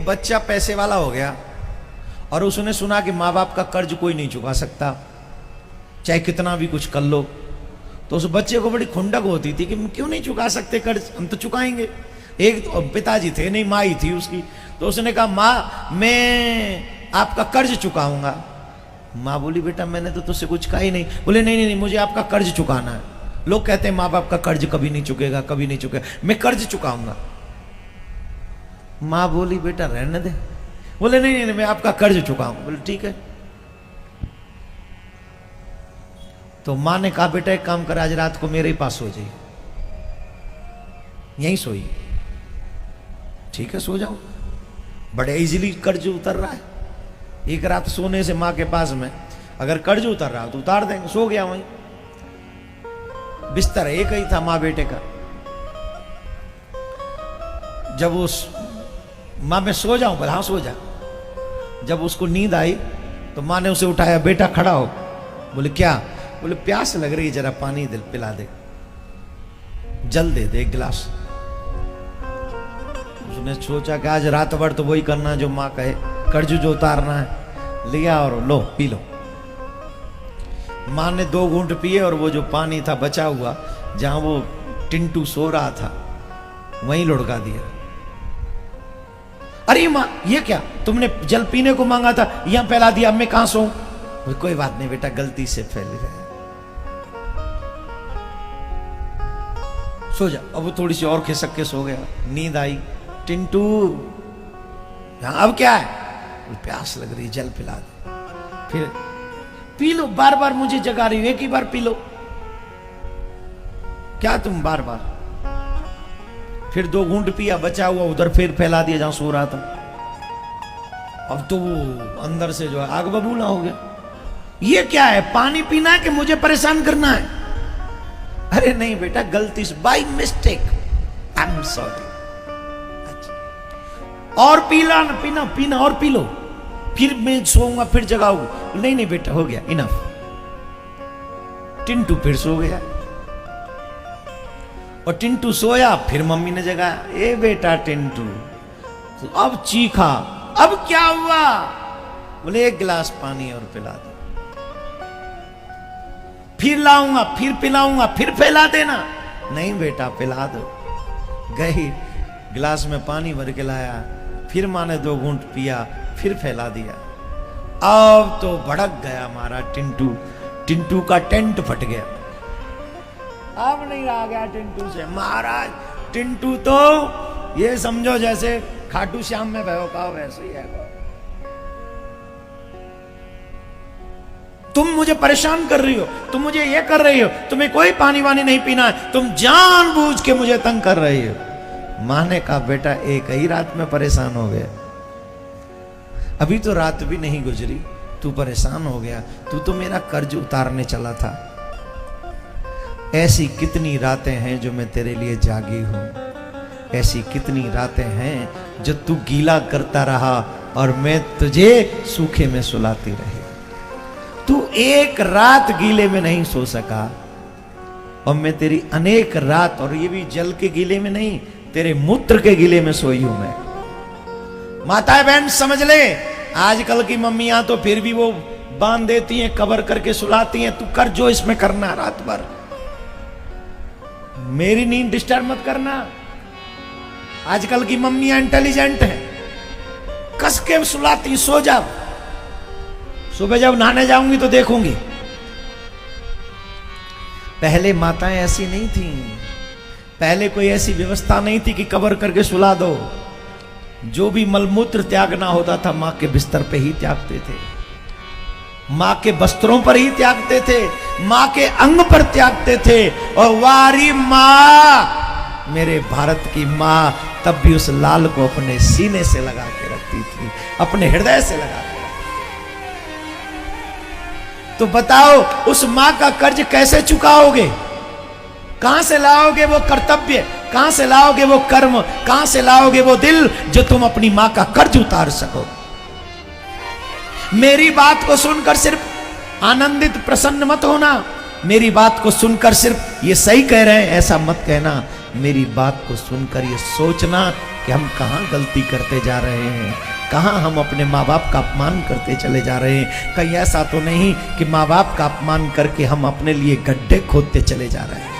बच्चा पैसे वाला हो गया और उसने सुना कि माँ बाप का कर्ज कोई नहीं चुका सकता, चाहे कितना भी कुछ कर लो। तो उस बच्चे को बड़ी खुंडक होती थी कि क्यों नहीं चुका सकते कर्ज, हम तो चुकाएंगे। एक तो पिताजी थे नहीं, माँ ही थी उसकी। तो उसने कहा माँ मैं आपका कर्ज चुकाऊंगा। माँ बोली बेटा मैंने तो तुझसे कुछ कहा ही नहीं। बोले नहीं नहीं नहीं, मुझे आपका कर्ज चुकाना है। लोग कहते हैं माँ बाप का कर्ज कभी नहीं चुकेगा, कभी नहीं चुकेगा, मैं कर्ज चुकाऊंगा। माँ बोली बेटा रहने दे। बोले नहीं नहीं मैं आपका कर्ज चुकाऊंगा। बोले ठीक है। तो माँ ने कहा बेटा एक काम कर, आज रात को मेरे ही पास सो जाइए, यहीं सोई। ठीक है सो जाओ। बड़े इजीली कर्ज उतर रहा है। एक रात सोने से माँ के पास में अगर कर्ज उतर रहा तो उतार देंगे। सो गया वहीं, बिस्तर एक ही था माँ बेटे का। जब उस माँ मैं सो जाऊं, बोला हाँ सो जा। जब उसको नींद आई तो माँ ने उसे उठाया, बेटा खड़ा हो। बोले क्या? बोले प्यास लग रही है, जरा पानी दिल पिला दे, जल दे दे एक गिलास। उसने सोचा कि आज रात भर तो वही करना जो माँ कहे, कर्ज जो उतारना है। लिया और लो पी लो। माँ ने 2 घूंट पिए और वो जो पानी था बचा हुआ, जहां वो टिंटू सो रहा था वहीं लुढ़का दिया। अरे माँ ये क्या, तुमने जल पीने को मांगा था, यहां फैला दिया, अब मैं कहां सोऊं? कोई बात नहीं बेटा, गलती से फैल गया, सो जा। अब वो थोड़ी सी और खिसक के सो गया। नींद आई। टिंटू अब क्या है? प्यास लग रही, जल पिला दे। फिर पी लो, बार बार मुझे जगा रही हो, एक ही बार पी लो। क्या तुम बार बार? फिर 2 घूंट पिया, बचा हुआ उधर फिर फैला दिया जहां सो रहा था। अब तो वो अंदर से जो है आग बबूला हो गया। ये क्या है, पानी पीना है कि मुझे परेशान करना है? अरे नहीं बेटा, गलती से, by mistake, I am sorry. और पीला ना, पीना पीना और पी लो, फिर मैं सोऊंगा, फिर जगाऊंगा। नहीं नहीं बेटा हो गया, इनफ। टिंटू फिर सो गया और टिंटू सोया, फिर मम्मी ने जगाया, ए बेटा टिंटू। तो अब चीखा, अब क्या हुआ? बोले 1 गिलास पानी और पिला दो। फिर लाऊंगा, फिर पिलाऊंगा, फिर फैला देना। नहीं बेटा पिला दो। गई, गिलास में पानी भर के लाया, फिर माँ ने 2 घूंट पिया, फिर फैला दिया। अब तो भड़क गया हमारा टिंटू। टिंटू का टेंट फट गया। अब नहीं रहा गया टिंटू से। महाराज टिंटू तो ये समझो जैसे खाटू श्याम में भयो का वैसे ही है। तुम मुझे परेशान कर रही हो, तुम मुझे ये कर रही हो, तुम्हें कोई पानी वानी नहीं पीना है, तुम जानबूझ के मुझे तंग कर रही हो। माँ ने कहा बेटा एक ही रात में परेशान हो गया, अभी तो रात भी नहीं गुजरी, तू परेशान हो गया। तू तो मेरा कर्ज उतारने चला था। ऐसी कितनी रातें हैं जो मैं तेरे लिए जागी हूं, ऐसी कितनी रातें हैं जो तू गीला करता रहा और मैं तुझे सूखे में सुलाती रही। तू एक रात गीले में नहीं सो सका और मैं तेरी अनेक रात, और ये भी जल के गीले में नहीं, तेरे मूत्र के गीले में सोई हूं मैं। माताएं बहन समझ ले, आजकल की मम्मियां तो फिर भी वो बांध देती हैं, कवर करके सुलाती हैं। तू कर जो इसमें करना रात भर, मेरी नींद डिस्टर्ब मत करना। आजकल की मम्मियां इंटेलिजेंट हैं, कस के सुलाती, सो जाओ। सुबह जब नहाने जाऊंगी तो देखूंगी। पहले माताएं ऐसी नहीं थी, पहले कोई ऐसी व्यवस्था नहीं थी कि कवर करके सुला दो। जो भी मलमूत्र त्यागना होता था मां के बिस्तर पे ही त्यागते थे, मां के वस्त्रों पर ही त्यागते थे, मां के अंग पर त्यागते थे। और वारी मां, मेरे भारत की मां तब भी उस लाल को अपने सीने से लगा के रखती थी, अपने हृदय से लगा के। तो बताओ उस मां का कर्ज कैसे चुकाओगे? कहां से लाओगे वो कर्तव्य, कहां से लाओगे वो कर्म, कहां से लाओगे वो दिल जो तुम अपनी मां का कर्ज उतार सको? मेरी बात को सुनकर सिर्फ आनंदित प्रसन्न मत होना, मेरी बात को सुनकर सिर्फ ये सही कह रहे हैं ऐसा मत कहना। मेरी बात को सुनकर ये सोचना कि हम कहाँ गलती करते जा रहे हैं, कहाँ हम अपने माँ बाप का अपमान करते चले जा रहे हैं। कहीं ऐसा तो नहीं कि माँ बाप का अपमान करके हम अपने लिए गड्ढे खोदते चले जा रहे हैं।